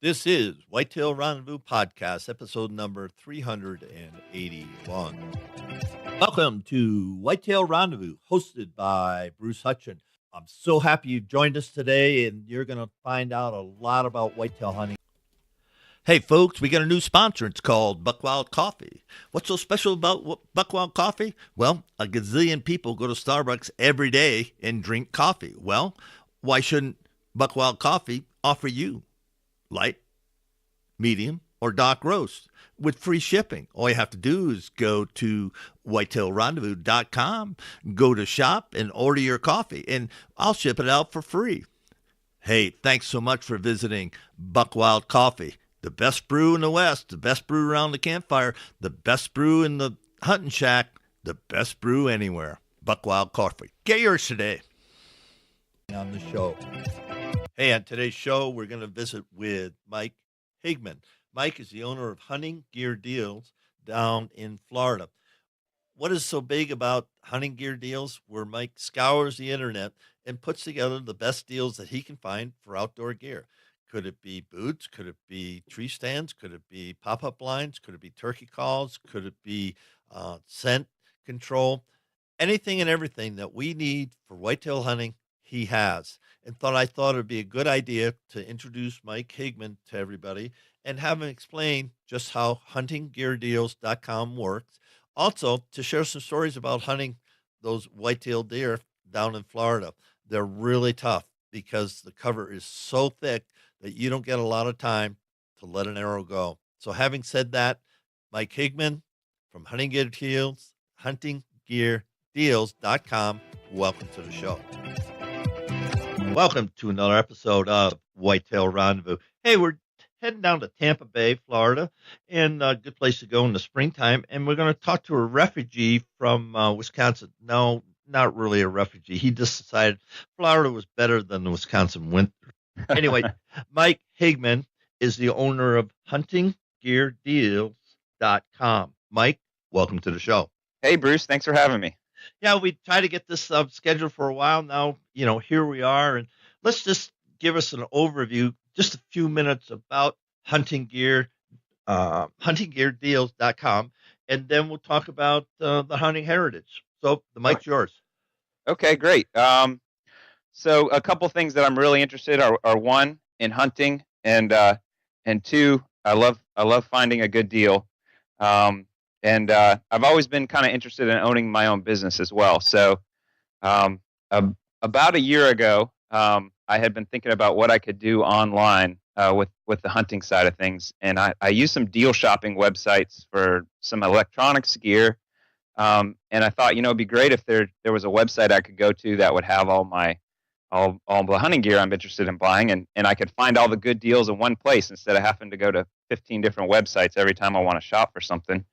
This is Whitetail Rendezvous Podcast, episode number 381. Welcome to Whitetail Rendezvous, hosted by Bruce Hutchin. I'm so happy you joined us today, and you're going to find out a lot about whitetail hunting. Hey, folks, we got a new sponsor. It's called Buckwild Coffee. What's so special about Buckwild Coffee? Well, a gazillion people go to Starbucks every day and drink coffee. Well, why shouldn't Buckwild Coffee offer you light, medium, or dark roast with free shipping? All you have to do is go to whitetailrendezvous.com, go to shop, and order your coffee, and I'll ship it out for free. Hey, thanks so much for visiting Buckwild Coffee. The best brew in the West, the best brew around the campfire, the best brew in the hunting shack, the best brew anywhere. Buckwild Coffee. Get yours today. On the show. Hey, on today's show, we're going to visit with Mike Higman. Mike is the owner of Hunting Gear Deals down in Florida. What is so big about Hunting Gear Deals? Where Mike scours the internet and puts together the best deals that he can find for outdoor gear. Could it be boots? Could it be tree stands? Could it be pop-up blinds? Could it be turkey calls? Could it be scent control? Anything and everything that we need for whitetail hunting, he has. And I thought it'd be a good idea to introduce Mike Higman to everybody and have him explain just how huntinggeardeals.com works. Also, to share some stories about hunting those white-tailed deer down in Florida. They're really tough because the cover is so thick that you don't get a lot of time to let an arrow go. So having said that, Mike Higman from huntinggeardeals.com, welcome to the show. Welcome to another episode of Whitetail Rendezvous. Hey, we're heading down to Tampa Bay, Florida, and a good place to go in the springtime. And we're going to talk to a refugee from Wisconsin. No, not really a refugee. He just decided Florida was better than the Wisconsin winter. Anyway, Mike Higman is the owner of huntinggeardeals.com. Mike, welcome to the show. Hey, Bruce. Thanks for having me. Yeah, we tried to get this scheduled for a while now. Here we are. And let's just give us an overview, just a few minutes about hunting gear, huntinggeardeals.com, and then we'll talk about the hunting heritage. So the mic's yours. Okay, great. So a couple things that I'm really interested are one, in hunting, and two, I love finding a good deal. And I've always been kind of interested in owning my own business as well. So about a year ago, I had been thinking about what I could do online with the hunting side of things. And I used some deal shopping websites for some electronics gear. And I thought, it'd be great if there was a website I could go to that would have all the hunting gear I'm interested in buying, and I could find all the good deals in one place instead of having to go to 15 different websites every time I want to shop for something.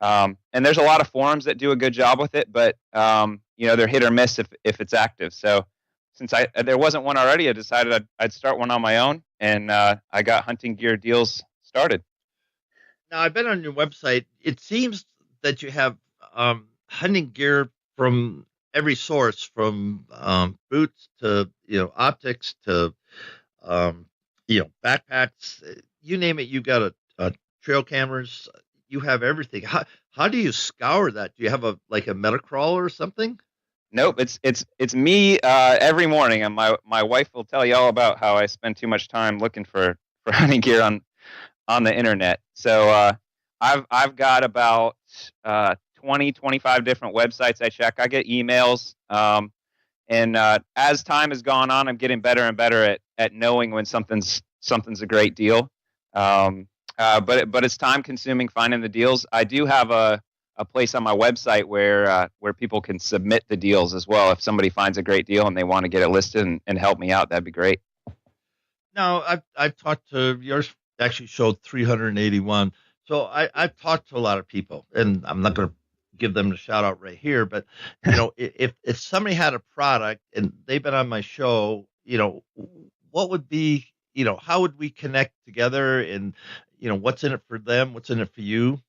And there's a lot of forums that do a good job with it, but they're hit or miss if it's active. So since there wasn't one already, I decided I'd start one on my own, and I got Hunting Gear Deals started. Now, I've been on your website. It seems that you have hunting gear from every source, from boots to optics to backpacks. You name it, you got a trail cameras. You have everything. How do you scour that? Do you have a Metacrawler or something? Nope, it's me every morning, and my wife will tell you all about how I spend too much time looking for hunting gear on the internet. So I've got about 25 different websites I check. I get emails, and as time has gone on, I'm getting better and better at knowing when something's a great deal. But it's time consuming finding the deals. I do have a place on my website where people can submit the deals as well. If somebody finds a great deal and they want to get it listed and help me out, that'd be great. Now, I've talked to yours. Actually showed 381. So I've talked to a lot of people, and I'm not going to give them the shout out right here, but if somebody had a product and they've been on my show, what would be, how would we connect together, and what's in it for them, what's in it for you?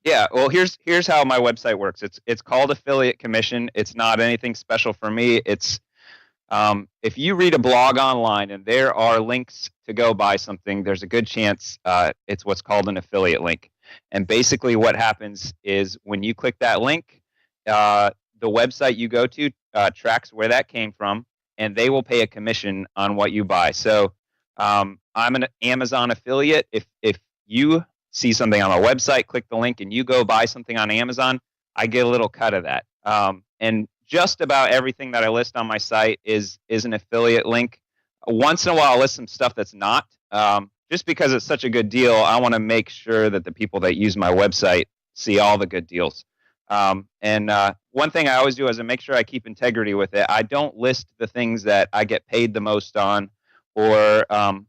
Yeah, well, here's how my website works. It's called Affiliate Commission. It's not anything special for me. It's If you read a blog online and there are links to go buy something, there's a good chance it's what's called an affiliate link. And basically, what happens is when you click that link, the website you go to tracks where that came from, and they will pay a commission on what you buy. So I'm an Amazon affiliate. If you see something on my website, click the link, and you go buy something on Amazon, I get a little cut of that. And just about everything that I list on my site is an affiliate link. Once in a while, I'll list some stuff that's not. Just because it's such a good deal, I want to make sure that the people that use my website see all the good deals. And one thing I always do is I make sure I keep integrity with it. I don't list the things that I get paid the most on, or I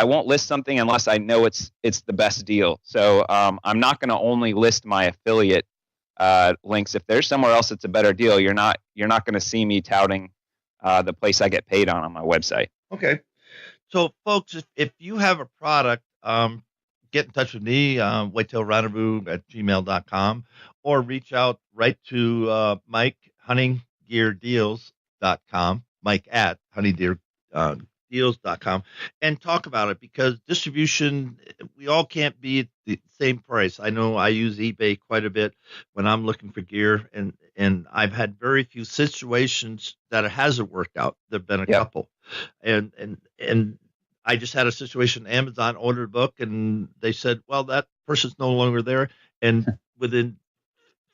won't list something unless I know it's the best deal. So I'm not going to only list my affiliate links. If there's somewhere else that's a better deal, you're not going to see me touting the place I get paid on my website. Okay. So, folks, if you have a product, get in touch with me, whitetailrendezvous@gmail.com, or reach out right to Mike, huntinggeardeals.com, Mike at huntinggeardeals.com, and talk about it, because distribution, we all can't be at the same price. I know I use eBay quite a bit when I'm looking for gear, and I've had very few situations that it hasn't worked out. There've been a couple. And I just had a situation. Amazon ordered a book, and they said, "Well, that person's no longer there." And within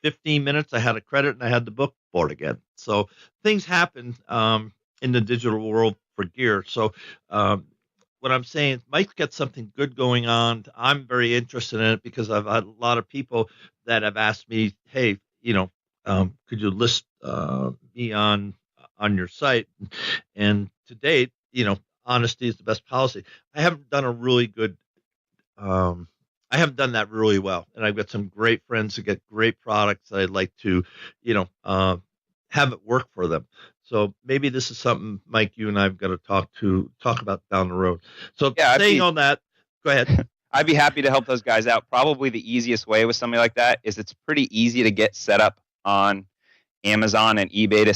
15 minutes, I had a credit and I had the book bought again. So things happen in the digital world for gear. So what I'm saying is, Mike's got something good going on. I'm very interested in it because I've had a lot of people that have asked me, "Hey, could you list me on your site?" And to date, honesty is the best policy. I haven't done a really good, I haven't done that really well. And I've got some great friends who get great products that I'd like to, have it work for them. So maybe this is something, Mike, you and I've got to talk about down the road. So saying all that, go ahead. I'd be happy to help those guys out. Probably the easiest way with something like that is it's pretty easy to get set up on Amazon and eBay to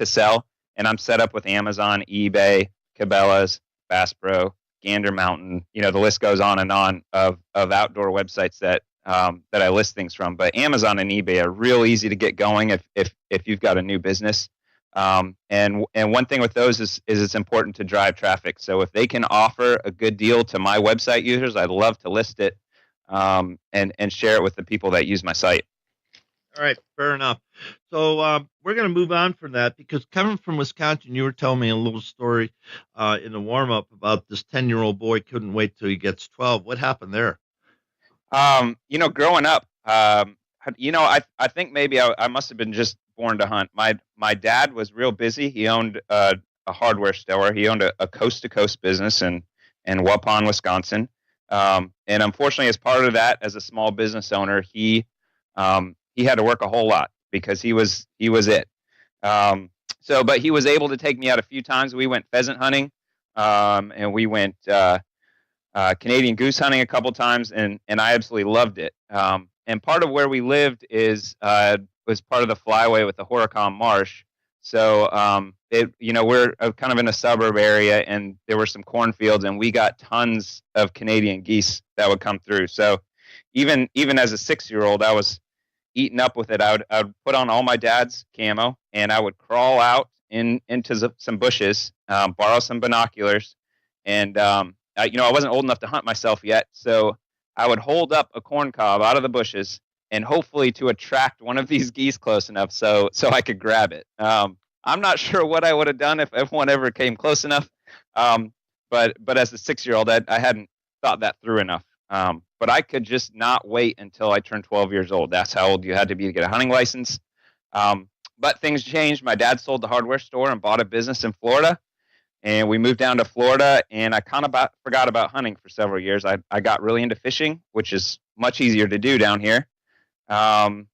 sell. And I'm set up with Amazon, eBay, Cabela's, Bass Pro, Gander Mountain. The list goes on and on of outdoor websites that I list things from. But Amazon and eBay are real easy to get going if you've got a new business. And one thing with those is it's important to drive traffic. So if they can offer a good deal to my website users, I'd love to list it and share it with the people that use my site. All right, fair enough. So we're going to move on from that, because coming from Wisconsin, you were telling me a little story in the warm-up about this 10-year-old boy couldn't wait till he gets 12. What happened there? Growing up, I think maybe I must have been just born to hunt. My dad was real busy. He owned a hardware store. He owned a coast-to-coast business in Waupun, Wisconsin. And unfortunately, as part of that, as a small business owner, he had to work a whole lot because he was it. But he was able to take me out a few times. We went pheasant hunting, and we went Canadian goose hunting a couple times, and I absolutely loved it. And part of where we lived was part of the flyway with the Horicon Marsh. So we're kind of in a suburb area, and there were some cornfields, and we got tons of Canadian geese that would come through. So even as a 6-year-old, I was eaten up with it. I would put on all my dad's camo, and I would crawl out into some bushes, borrow some binoculars, and I wasn't old enough to hunt myself yet, so I would hold up a corn cob out of the bushes, and hopefully to attract one of these geese close enough so I could grab it. I'm not sure what I would have done if one ever came close enough, but as a 6-year-old, I hadn't thought that through enough. But I could just not wait until I turned 12 years old. That's how old you had to be to get a hunting license. But things changed. My dad sold the hardware store and bought a business in Florida. And we moved down to Florida, and I kind of forgot about hunting for several years. I got really into fishing, which is much easier to do down here. And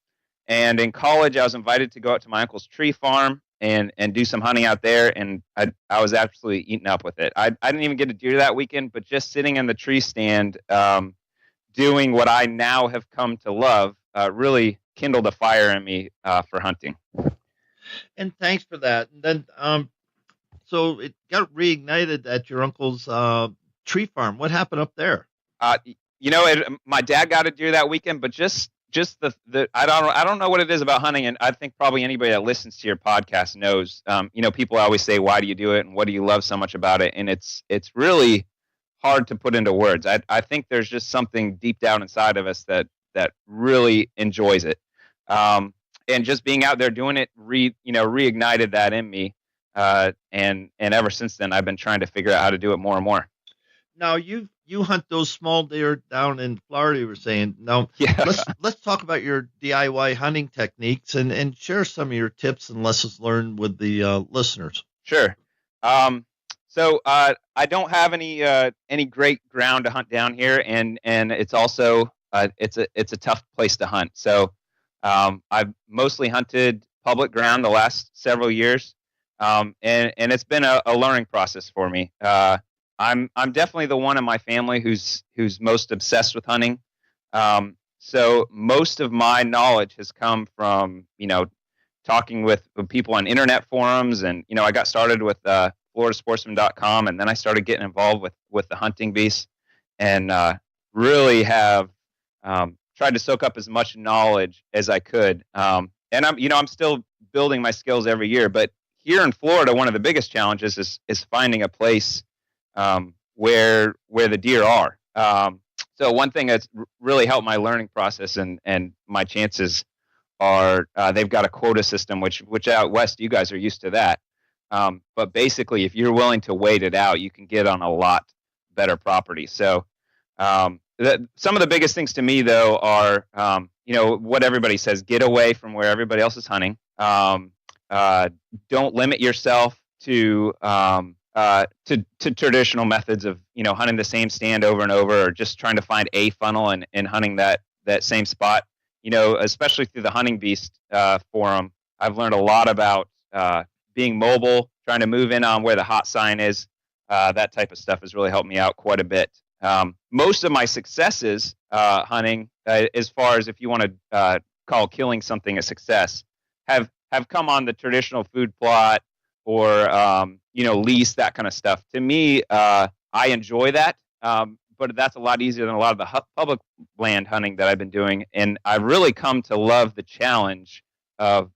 in college, I was invited to go out to my uncle's tree farm and do some hunting out there, and I was absolutely eaten up with it. I didn't even get to do that weekend, but just sitting in the tree stand, doing what I now have come to love, really kindled a fire in me for hunting. And thanks for that. And then, so it got reignited at your uncle's tree farm. What happened up there? My dad got a deer that weekend, but just the I don't know what it is about hunting, and I think probably anybody that listens to your podcast knows. People always say, "Why do you do it?" and "What do you love so much about it?" And it's really hard to put into words. I think there's just something deep down inside of us that really enjoys it. And just being out there doing it reignited that in me. And ever since then, I've been trying to figure out how to do it more and more. Now you hunt those small deer down in Florida. You were saying. Now Yeah. let's talk about your DIY hunting techniques and share some of your tips and lessons learned with the listeners. Sure. So I don't have any great ground to hunt down here, and it's also it's a tough place to hunt. So I've mostly hunted public ground the last several years, and it's been a learning process for me. I'm definitely the one in my family who's most obsessed with hunting. So most of my knowledge has come from talking with people on internet forums, and I got started with FloridaSportsman.com, and then I started getting involved with the hunting beast, and really have tried to soak up as much knowledge as I could. And I'm still building my skills every year, but here in Florida, one of the biggest challenges is finding a place where the deer are. So one thing that's really helped my learning process and my chances are they've got a quota system, which out west you guys are used to that. But basically, if you're willing to wait it out, you can get on a lot better property. So some of the biggest things to me, though, are what everybody says: get away from where everybody else is hunting. Don't limit yourself to traditional methods of hunting the same stand over and over, or just trying to find a funnel and hunting that same spot. Especially through the Hunting Beast forum, I've learned a lot about being mobile, trying to move in on where the hot sign is. That type of stuff has really helped me out quite a bit. Most of my successes hunting, as far as if you want to call killing something a success, have come on the traditional food plot or lease, that kind of stuff. To me, I enjoy that, but that's a lot easier than a lot of the public land hunting that I've been doing, and I've really come to love the challenge of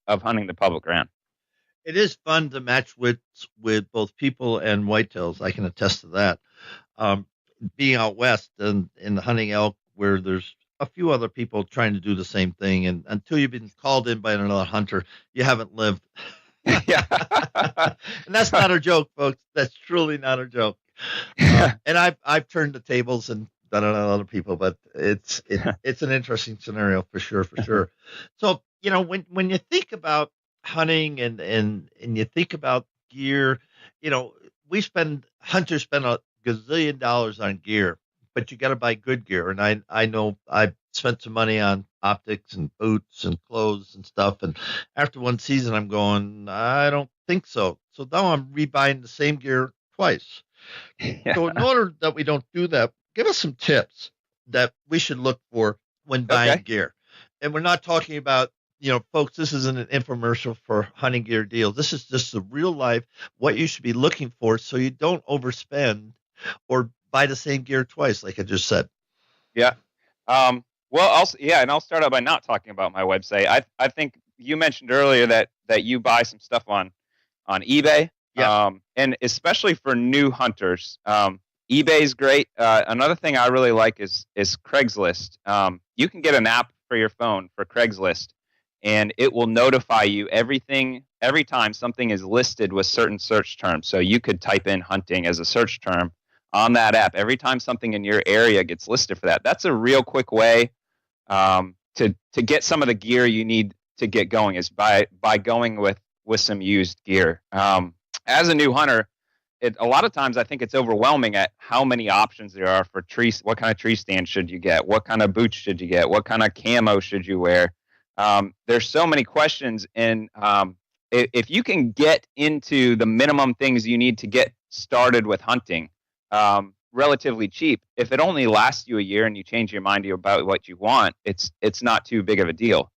hunting the public ground. It is fun to match with both people and whitetails. I can attest to that. Being out west and hunting elk, where there's a few other people trying to do the same thing, and until you've been called in by another hunter, you haven't lived. Yeah. And that's not a joke, folks. That's truly not a joke. And I've turned the tables and done it on other people, but it's an interesting scenario for sure. So when you think about hunting and you think about gear, hunters spend a gazillion dollars on gear, but you got to buy good gear. And I know I spent some money on optics and boots and clothes and stuff. And after one season, I'm going, I don't think so. So now I'm rebuying the same gear twice. Yeah. So in order that we don't do that, give us some tips that we should look for when buying gear. And we're not talking about, folks, this isn't an infomercial for hunting gear deals. This is just the real life, what you should be looking for so you don't overspend or buy the same gear twice, like I just said. Yeah. And I'll start out by not talking about my website. I think you mentioned earlier that you buy some stuff on eBay. Yeah. And especially for new hunters, eBay is great. Another thing I really like is Craigslist. You can get an app for your phone for Craigslist, and it will notify you every time something is listed with certain search terms. So you could type in hunting as a search term on that app every time something in your area gets listed for that. That's a real quick way to get some of the gear you need to get going, is by going with some used gear. As a new hunter, a lot of times I think it's overwhelming at how many options there are for trees. What kind of tree stand should you get? What kind of boots should you get? What kind of camo should you wear? There's so many questions, and if you can get into the minimum things you need to get started with hunting relatively cheap, if it only lasts you a year and you change your mind about what you want, it's not too big of a deal.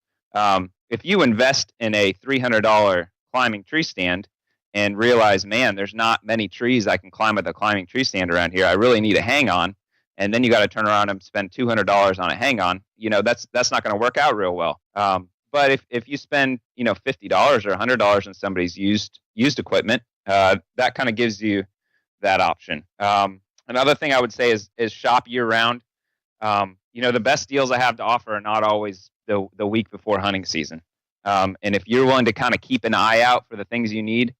if you invest in a $300 climbing tree stand and realize, man, there's not many trees I can climb with a climbing tree stand around here. I really need a hang on. And then you got to turn around and spend $200 on a hang on. That's not going to work out real well. But if you spend $50 or $100 on somebody's used equipment, that kind of gives you that option. Another thing I would say is shop year round. The best deals I have to offer are not always the week before hunting season. And if you're willing to kind of keep an eye out for the things you need,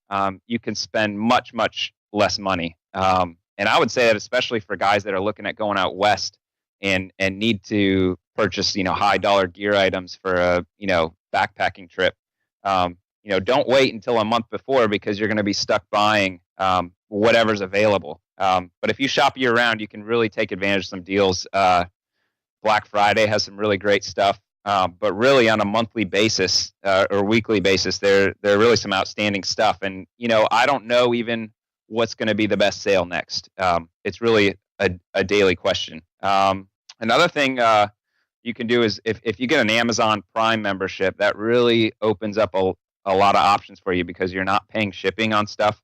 you can spend much, much less money. And I would say that especially for guys that are looking at going out west and need to purchase, high dollar gear items for a, backpacking trip. Don't wait until a month before, because you're going to be stuck buying whatever's available. But if you shop year round, you can really take advantage of some deals. Black Friday has some really great stuff. But really on a monthly basis or weekly basis, there are really some outstanding stuff. And, I don't know even what's going to be the best sale next. It's really a daily question. Another thing you can do is if you get an Amazon Prime membership, that really opens up a lot of options for you, because you're not paying shipping on stuff.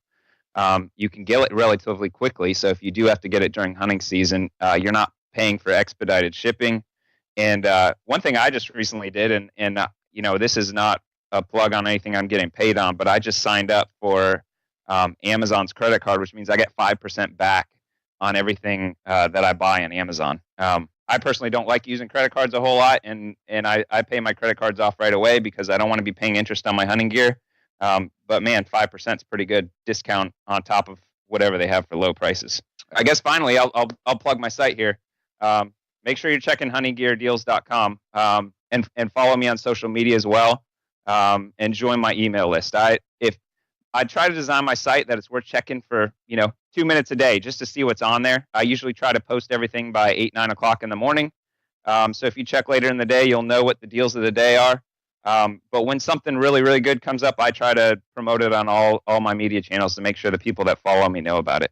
You can get it relatively quickly. So if you do have to get it during hunting season, you're not paying for expedited shipping. And one thing I just recently did, and this is not a plug on anything I'm getting paid on, but I just signed up for Amazon's credit card, which means I get 5% back on everything that I buy on Amazon. I personally don't like using credit cards a whole lot, and I pay my credit cards off right away because I don't want to be paying interest on my hunting gear. But man, 5% is pretty good discount on top of whatever they have for low prices. I guess finally, I'll plug my site here. Make sure you're checking huntinggeardeals.com and follow me on social media as well, and join my email list. I try to design my site that it's worth checking for 2 minutes a day just to see what's on there. I usually try to post everything by 8-9 o'clock in the morning. So if you check later in the day, you'll know what the deals of the day are. But when something really, really good comes up, I try to promote it on all my media channels to make sure the people that follow me know about it.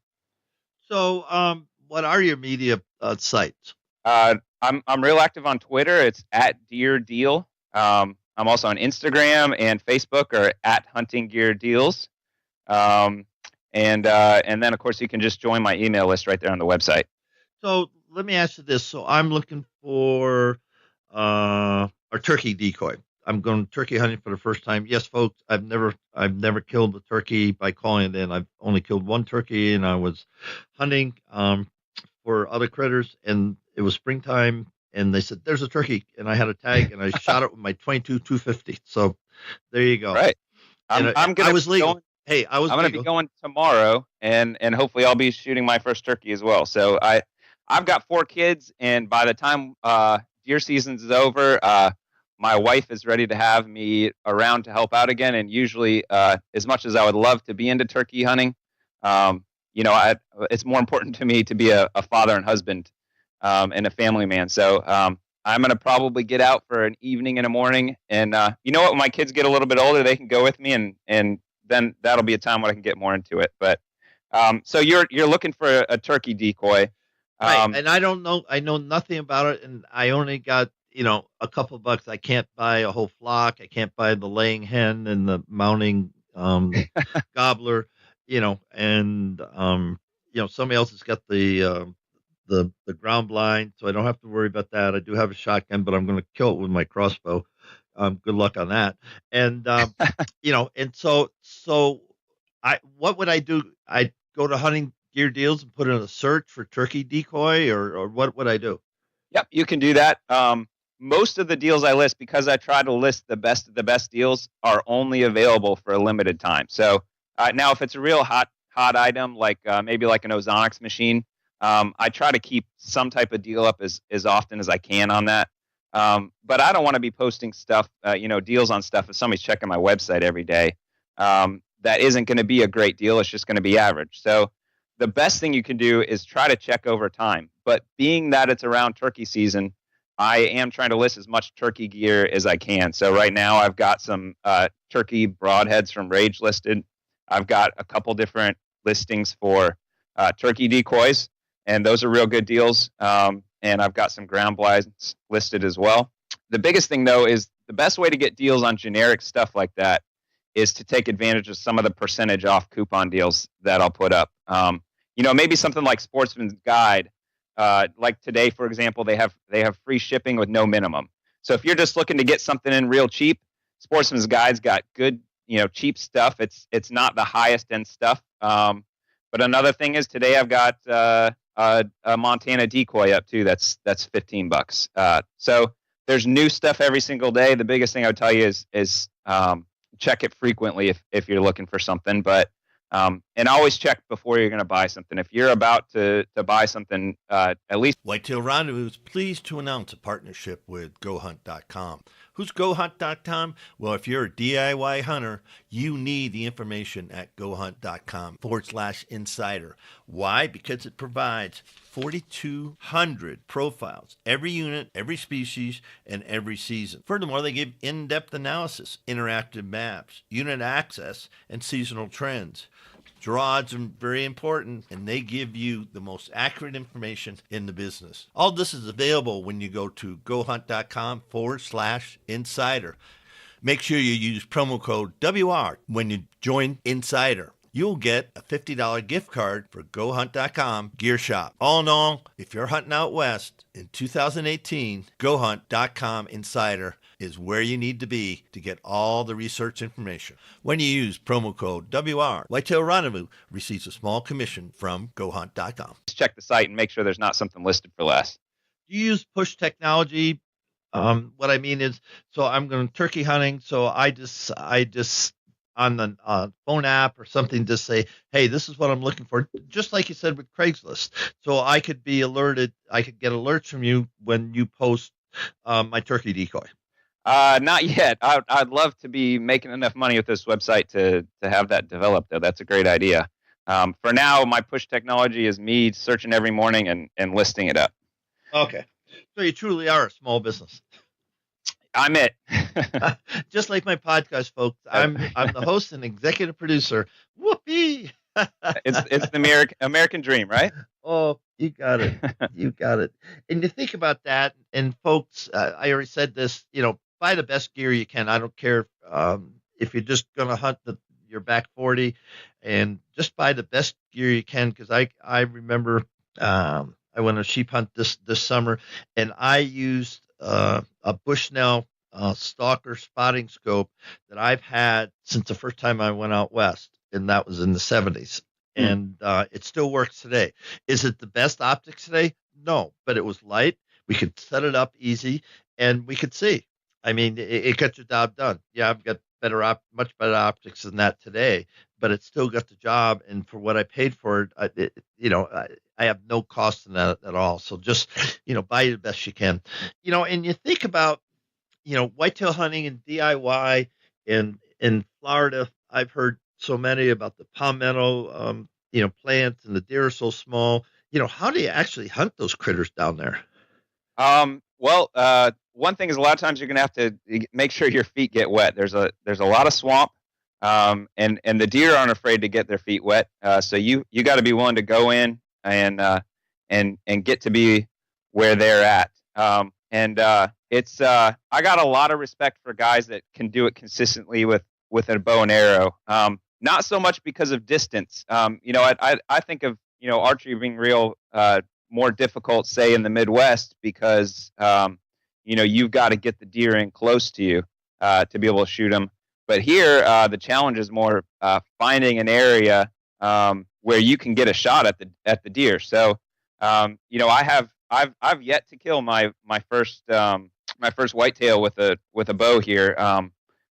So, what are your media sites? I'm real active on Twitter. It's @DeerDeal. I'm also on Instagram and Facebook, or @HuntingGearDeals. And then of course you can just join my email list right there on the website. So let me ask you this. So I'm looking for a turkey decoy. I'm going turkey hunting for the first time. Yes, folks, I've never killed a turkey by calling it in. I've only killed one turkey, and I was hunting for other critters, and it was springtime, and they said, "There's a turkey," and I had a tag, and I shot it with my 22 250. So there you go. Right. I'm gonna. I was legal. I'm going to be going tomorrow, and hopefully I'll be shooting my first turkey as well. So I've got 4 kids, and by the time deer season is over, my wife is ready to have me around to help out again. And usually, as much as I would love to be into turkey hunting, it's more important to me to be a father and husband and a family man. So I'm going to probably get out for an evening and a morning. And when my kids get a little bit older, they can go with me, and then that'll be a time when I can get more into it. But so you're looking for a turkey decoy. Right. And I don't know. I know nothing about it, and I only got a couple bucks. I can't buy a whole flock. I can't buy the laying hen and the mounting gobbler. And somebody else has got the ground blind, so I don't have to worry about that. I do have a shotgun, but I'm going to kill it with my crossbow. Good luck on that. And and so what would I do? I go to Hunting Gear Deals and put in a search for turkey decoy, or what would I do? Yep, you can do that. Most of the deals I list, because I try to list the best of the best deals, are only available for a limited time. So now, if it's a real hot item, like maybe like an Ozonics machine, I try to keep some type of deal up as often as I can on that. But I don't want to be posting stuff, deals on stuff if somebody's checking my website every day. That isn't going to be a great deal. It's just going to be average. So the best thing you can do is try to check over time. But being that it's around turkey season, I am trying to list as much turkey gear as I can. So right now I've got some turkey broadheads from Rage listed. I've got a couple different listings for turkey decoys, and those are real good deals. And I've got some ground blinds listed as well. The biggest thing, though, is the best way to get deals on generic stuff like that is to take advantage of some of the percentage off coupon deals that I'll put up. Maybe something like Sportsman's Guide, like today, for example, they have free shipping with no minimum. So if you're just looking to get something in real cheap, Sportsman's Guide's got good, cheap stuff. It's not the highest end stuff. But another thing is today I've got a Montana decoy up too. That's $15. So there's new stuff every single day. The biggest thing I would tell you is check it frequently if you're looking for something. But and always check before you're going to buy something. If you're about to buy something, at least. Whitetail Rendezvous is pleased to announce a partnership with GoHunt.com. Who's GoHunt.com? Well, if you're a DIY hunter, you need the information at GoHunt.com/insider. Why? Because it provides 4,200 profiles, every unit, every species, and every season. Furthermore, they give in-depth analysis, interactive maps, unit access, and seasonal trends. Draw odds are very important, and they give you the most accurate information in the business. All this is available when you go to GoHunt.com/insider. Make sure you use promo code WR when you join Insider. You'll get a $50 gift card for GoHunt.com Gear Shop. All in all, if you're hunting out west in 2018, GoHunt.com Insider is where you need to be to get all the research information. When you use promo code WR, Whitetail Rendezvous receives a small commission from GoHunt.com. Just check the site and make sure there's not something listed for less. Do you use push technology? What I mean is, so I'm going turkey hunting, so I just on the phone app or something, just say, hey, this is what I'm looking for. Just like you said with Craigslist. So I could be alerted. I could get alerts from you when you post my turkey decoy. Not yet. I'd love to be making enough money with this website to have that developed, though. That's a great idea. For now, my push technology is me searching every morning and listing it up. Okay. So you truly are a small business. I'm it. Just like my podcast, folks. I'm the host and executive producer. Whoopee! It's the American dream, right? Oh, you got it. You got it. And you think about that, and folks, I already said this, buy the best gear you can. I don't care if you're just going to hunt your back 40, and just buy the best gear you can, because I remember I went on a sheep hunt this summer, and I used a Bushnell stalker spotting scope that I've had since the first time I went out west, and that was in the 70s. And it still works today. Is it the best optics today? No, but it was light. We could set it up easy, and we could see. I mean, it got your job done. Yeah, I've got much better optics than that today, but it still got the job. And for what I paid for it, I have no cost in that at all. So just, buy the best you can. And you think about, whitetail hunting and DIY in Florida. I've heard so many about the palmetto, plants, and the deer are so small. How do you actually hunt those critters down there? Well, one thing is a lot of times you're going to have to make sure your feet get wet. There's a lot of swamp, and the deer aren't afraid to get their feet wet. So you got to be willing to go in and get to be where they're at. It's I got a lot of respect for guys that can do it consistently with a bow and arrow. Not so much because of distance. I think of archery being real more difficult, say in the Midwest, because you've got to get the deer in close to you to be able to shoot them. But here, the challenge is more finding an area where you can get a shot at the deer. So I've yet to kill my first whitetail with a bow here.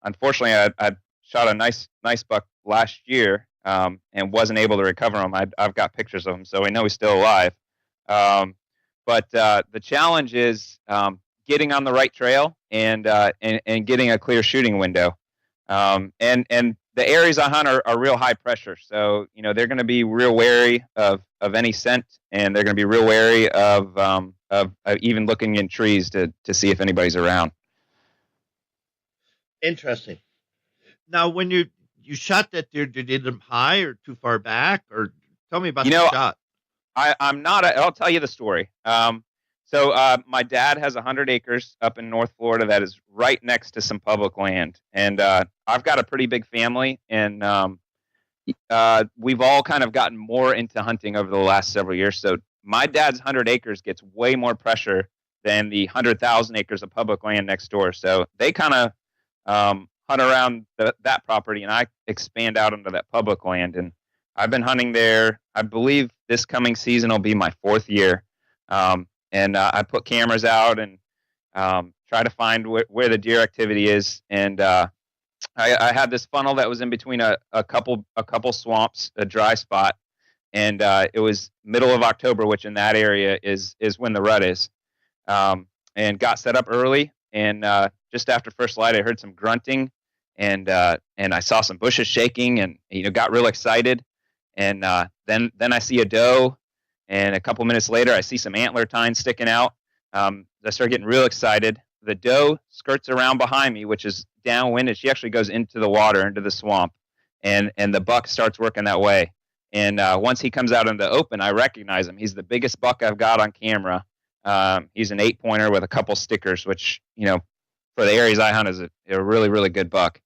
Unfortunately, I shot a nice buck last year and wasn't able to recover him. I've got pictures of him, so I know he's still alive. But the challenge is getting on the right trail and getting a clear shooting window. And the areas I hunt are real high pressure, so they're going to be real wary of any scent, and they're going to be real wary of even looking in trees to see if anybody's around. Interesting. Now, when you shot that deer, did you hit him high or too far back, or tell me about the shot? I'm not. I'll tell you the story. So my dad has 100 acres up in North Florida that is right next to some public land, and I've got a pretty big family, and we've all kind of gotten more into hunting over the last several years. So my dad's 100 acres gets way more pressure than the 100,000 acres of public land next door. So they kind of hunt around that property, and I expand out into that public land. And I've been hunting there. I believe this coming season will be my 4th year. And I put cameras out and try to find where the deer activity is. And I had this funnel that was in between a couple swamps, a dry spot, and it was middle of October, which in that area is when the rut is. And got set up early, and just after first light, I heard some grunting, and I saw some bushes shaking, and got real excited. And then I see a doe, and a couple minutes later, I see some antler tines sticking out. I start getting real excited. The doe skirts around behind me, which is downwind, and she actually goes into the water, into the swamp, and the buck starts working that way. And once he comes out into the open, I recognize him. He's the biggest buck I've got on camera. He's an 8-pointer with a couple stickers, which, for the areas I hunt is a really, really good buck.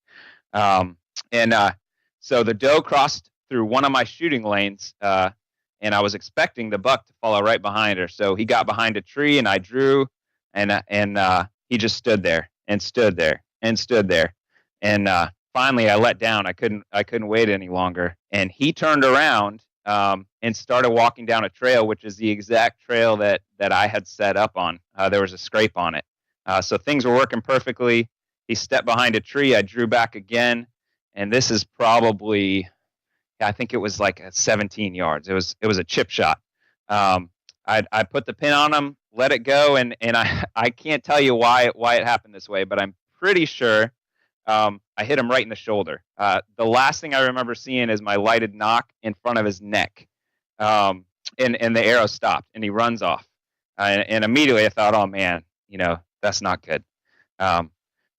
So the doe crossed through one of my shooting lanes, and I was expecting the buck to follow right behind her. So he got behind a tree, and I drew, and he just stood there and stood there and stood there. And finally, I let down. I couldn't wait any longer. And he turned around and started walking down a trail, which is the exact trail that I had set up on. There was a scrape on it. So things were working perfectly. He stepped behind a tree. I drew back again. And this is probably, I think it was like 17 yards. It was a chip shot. I put the pin on him, let it go, and I can't tell you why it happened this way, but I'm pretty sure I hit him right in the shoulder. The last thing I remember seeing is my lighted knock in front of his neck, and the arrow stopped, and he runs off. And immediately I thought, oh man, that's not good.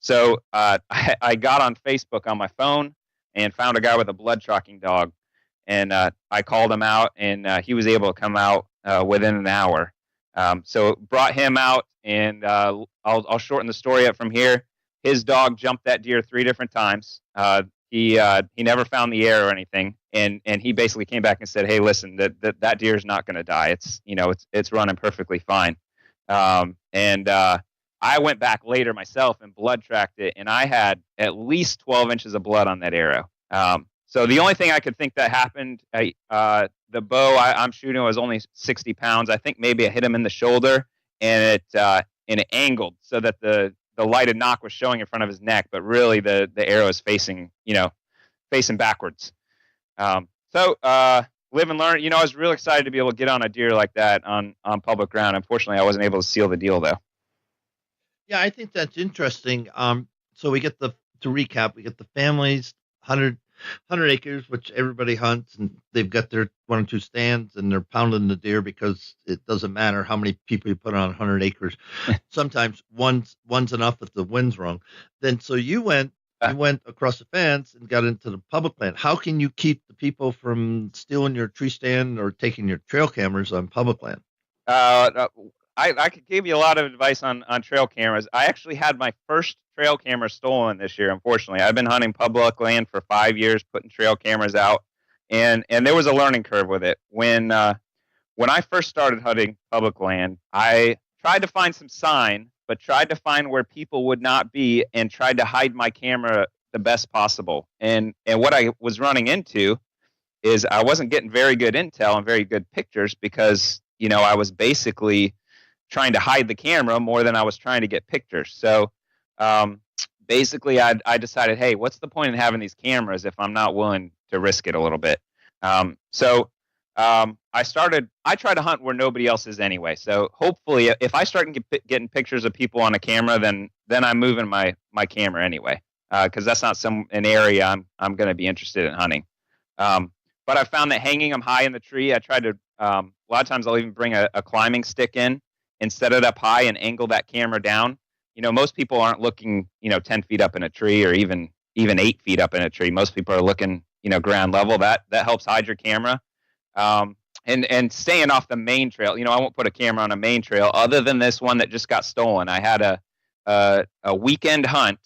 So I got on Facebook on my phone and found a guy with a blood tracking dog, and I called him out, and he was able to come out within an hour. So brought him out, and I'll shorten the story up from here. His dog jumped that deer 3 different times. He never found the arrow or anything, and he basically came back and said, "Hey, listen, that deer is not going to die. It's running perfectly fine." I went back later myself and blood tracked it, and I had at least 12 inches of blood on that arrow. So the only thing I could think that happened, the bow I'm shooting was only 60 pounds. I think maybe I hit him in the shoulder, and it angled so that the lighted knock was showing in front of his neck, but really the arrow is facing backwards. So live and learn. I was real excited to be able to get on a deer like that on public ground. Unfortunately, I wasn't able to seal the deal though. Yeah, I think that's interesting. So to recap, we get the families, 100 acres, which everybody hunts, and they've got their 1 or 2 stands, and they're pounding the deer because it doesn't matter how many people you put on 100 acres. Sometimes one's enough if the wind's wrong. Then so you went across the fence and got into the public land. How can you keep the people from stealing your tree stand or taking your trail cameras on public land? I could give you a lot of advice on trail cameras. I actually had my first trail camera stolen this year, unfortunately. I've been hunting public land for 5 years, putting trail cameras out, and there was a learning curve with it. When I first started hunting public land, I tried to find some sign, but tried to find where people would not be and tried to hide my camera the best possible. And what I was running into is I wasn't getting very good intel and very good pictures because, I was basically trying to hide the camera more than I was trying to get pictures. So basically I decided, hey, what's the point in having these cameras if I'm not willing to risk it a little bit? I try to hunt where nobody else is anyway. So hopefully if I start getting pictures of people on a camera, then I'm moving my camera anyway, because that's not an area I'm going to be interested in hunting. But I found that hanging them high in the tree, I tried to, a lot of times I'll even bring a climbing stick in and set it up high and angle that camera down. Most people aren't looking, 10 feet up in a tree or even 8 feet up in a tree. Most people are looking, ground level. That helps hide your camera. and staying off the main trail. I won't put a camera on a main trail other than this one that just got stolen. I had a weekend hunt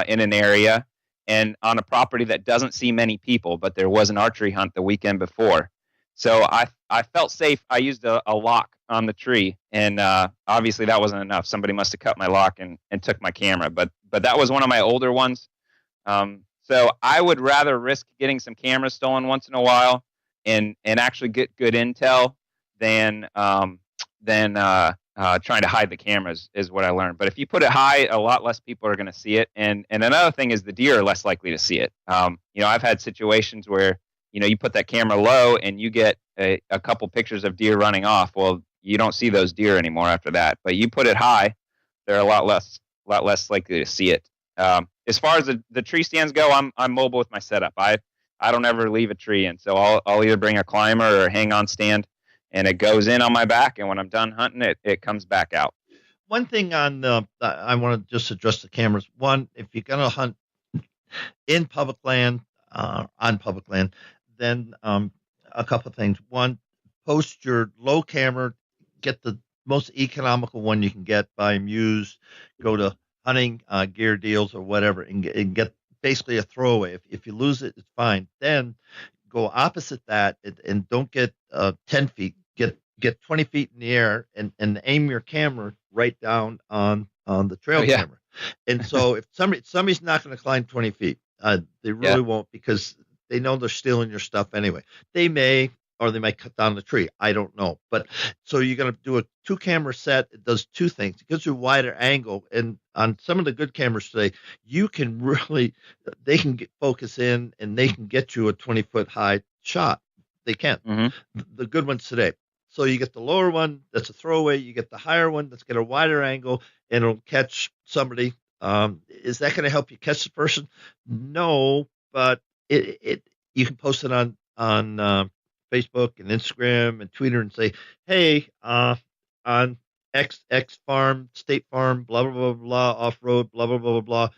in an area and on a property that doesn't see many people, but there was an archery hunt the weekend before. So I felt safe. I used a lock on the tree, and obviously that wasn't enough. Somebody must have cut my lock and took my camera, but that was one of my older ones. So I would rather risk getting some cameras stolen once in a while and actually get good intel than trying to hide the cameras is what I learned. But if you put it high, a lot less people are going to see it. And another thing is the deer are less likely to see it. I've had situations where, you put that camera low and you get a couple pictures of deer running off. Well, you don't see those deer anymore after that. But you put it high, they're a lot less likely to see it. As far as the tree stands go, I'm mobile with my setup. I don't ever leave a tree, and so I'll either bring a climber or a hang-on stand, and it goes in on my back, and when I'm done hunting, it comes back out. One thing I want to just address the cameras. One, if you're going to hunt in public land, on public land, then a couple of things. One, post your low camera, get the most economical one you can get, buy them used, go to hunting gear deals or whatever, and get basically a throwaway. If you lose it, it's fine. Then go opposite that and don't get 10 feet. Get 20 feet in the air and aim your camera right down on the trail camera. And so if somebody's not going to climb 20 feet, they really won't, because they know they're stealing your stuff anyway. They may, or they might cut down the tree. I don't know. But so you're going to do a 2-camera set. It does 2 things. It gives you a wider angle. And on some of the good cameras today, they can focus in and they can get you a 20-foot high shot. They can. Mm-hmm. The good ones today. So you get the lower one, that's a throwaway. You get the higher one, that's got a wider angle, and it'll catch somebody. Is that going to help you catch the person? No, but you can post it on Facebook and Instagram and Twitter and say, hey, on X farm, state farm, blah, blah, blah, blah, off-road, blah, blah, blah, blah, blah.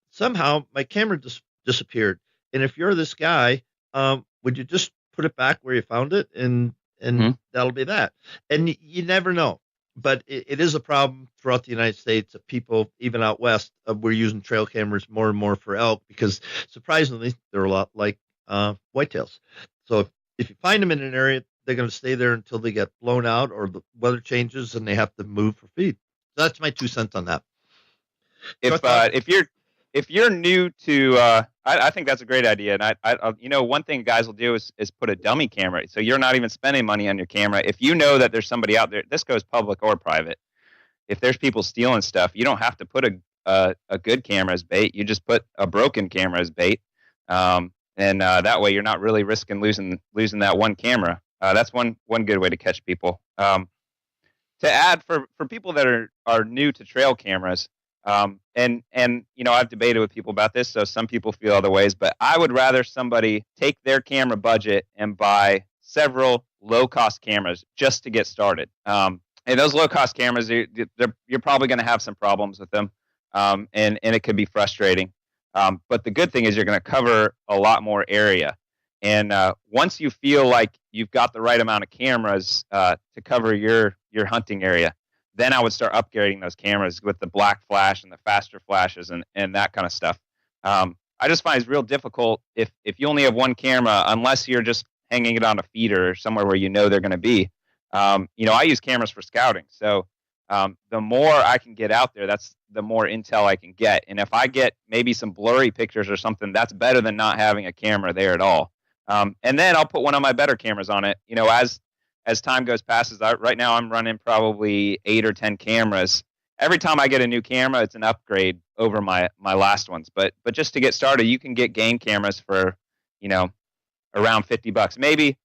Somehow my camera disappeared. And if you're this guy, would you just put it back where you found it? And mm-hmm. That'll be that. And you never know. But it is a problem throughout the United States of people, even out west, we're using trail cameras more and more for elk because surprisingly, they're a lot like whitetails. So if you find them in an area, they're going to stay there until they get blown out or the weather changes and they have to move for feed. So that's my 2 cents on that. If you're new to, I think that's a great idea. And one thing guys will do is put a dummy camera. So you're not even spending money on your camera. If you know that there's somebody out there, this goes public or private. If there's people stealing stuff, you don't have to put a good camera as bait. You just put a broken camera as bait. And that way you're not really risking losing that one camera. That's one good way to catch people. To add for people that are new to trail cameras, and I've debated with people about this, so some people feel other ways, but I would rather somebody take their camera budget and buy several low-cost cameras just to get started. And those low-cost cameras, you're probably going to have some problems with them, and it could be frustrating. But the good thing is you're going to cover a lot more area. And once you feel like you've got the right amount of cameras to cover your hunting area, then I would start upgrading those cameras with the black flash and the faster flashes and that kind of stuff. I just find it's real difficult if you only have one camera, unless you're just hanging it on a feeder or somewhere where they're going to be. I use cameras for scouting. So the more I can get out there, that's the more intel I can get. And if I get maybe some blurry pictures or something, that's better than not having a camera there at all. And then I'll put one of my better cameras on it. As time goes past, right now I'm running probably 8 or 10 cameras. Every time I get a new camera, it's an upgrade over my last ones. But just to get started, you can get game cameras for, around $50. Maybe,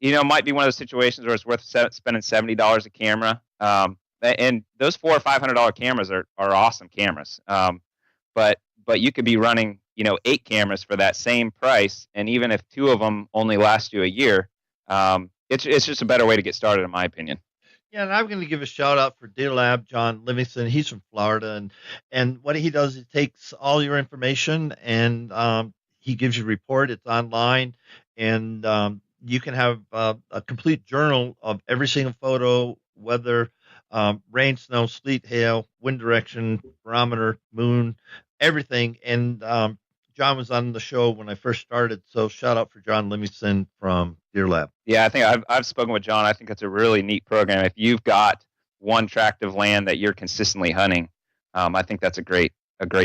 might be one of those situations where it's worth spending $70 a camera. And those $400 or $500 cameras are awesome cameras. But you could be running, 8 cameras for that same price. And even if 2 of them only last you a year, it's just a better way to get started, in my opinion. Yeah, and I'm going to give a shout out for Deer Lab, John Livingston. He's from Florida, and what he does, he takes all your information and he gives you a report. It's online, and You can have a complete journal of every single photo, weather, rain, snow, sleet, hail, wind direction, barometer, moon, everything. And John was on the show when I first started, so shout out for John Livingston from Deer Lab. Yeah, I think I've spoken with John. I think it's a really neat program. If you've got one tract of land that you're consistently hunting, I think that's a great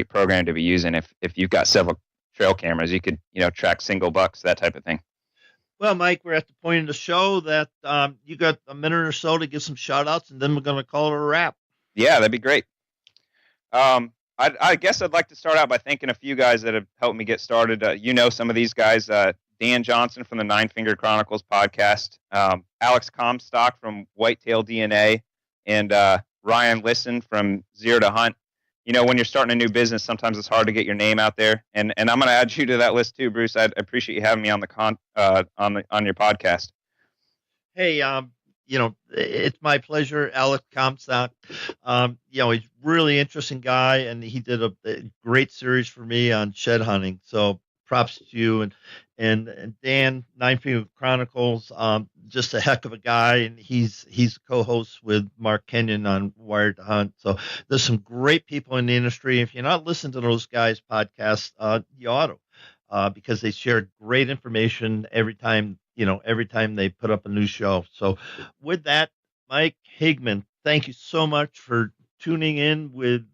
program to be using. If you've got several trail cameras, you could track single bucks, that type of thing. Well, Mike, we're at the point in the show that you got a minute or so to give some shout outs, and then we're going to call it a wrap. Yeah, that'd be great. I guess I'd like to start out by thanking a few guys that have helped me get started. Some of these guys, Dan Johnson from the Nine Finger Chronicles podcast, Alex Comstock from Whitetail DNA, and Ryan Lisson from Zero to Hunt. When you're starting a new business, sometimes it's hard to get your name out there, and I'm going to add you to that list too, Bruce. I appreciate you having me on on your podcast. Hey, it's my pleasure, Alex Comstock. He's a really interesting guy, and he did a great series for me on shed hunting. So props to you and Dan, Nine Finger Chronicles. Just a heck of a guy, and he's co-host with Mark Kenyon on Wired to Hunt. So there's some great people in the industry. If you're not listening to those guys' podcasts, you ought to, because they share great information every time they put up a new show. So with that, Mike Higman, thank you so much for tuning in with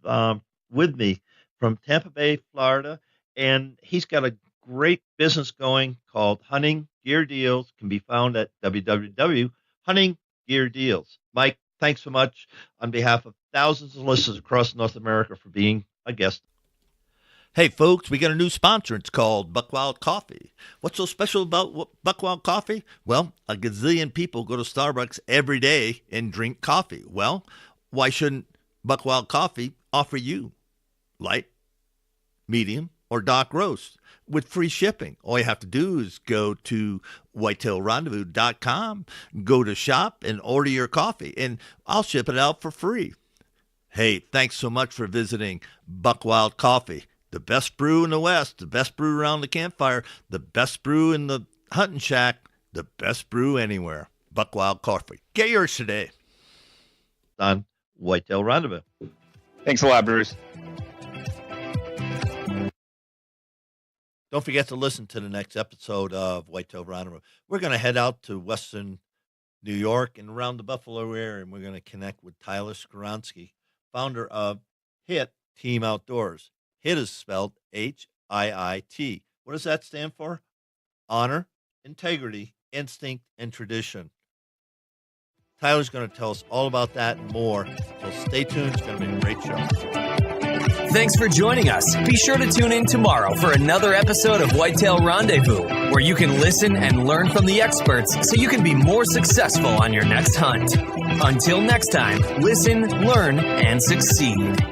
me from Tampa Bay, Florida. And he's got a great business going called Hunting Gear Deals. Can be found at www.huntinggeardeals. Mike, thanks so much on behalf of thousands of listeners across North America for being a guest. Hey, folks, we got a new sponsor. It's called Buckwild Coffee. What's so special about Buckwild Coffee? Well, a gazillion people go to Starbucks every day and drink coffee. Well, why shouldn't Buckwild Coffee offer you light, medium, or dark roast with free shipping? All you have to do is go to whitetailrendezvous.com, go to shop, and order your coffee, and I'll ship it out for free. Hey, thanks so much for visiting Buckwild Coffee. The best brew in the West, the best brew around the campfire, the best brew in the hunting shack, the best brew anywhere. Buckwild Coffee. Get yours today. On Whitetail Rendezvous. Thanks a lot, Bruce. Don't forget to listen to the next episode of Whitetail Rendezvous. We're going to head out to Western New York and around the Buffalo area, and we're going to connect with Tyler Skronsky, founder of HIT Team Outdoors. HIT is spelled HIIT. What does that stand for? Honor, integrity, instinct, and tradition. Tyler's going to tell us all about that and more. So stay tuned. It's going to be a great show. Thanks for joining us. Be sure to tune in tomorrow for another episode of Whitetail Rendezvous, where you can listen and learn from the experts so you can be more successful on your next hunt. Until next time, listen, learn, and succeed.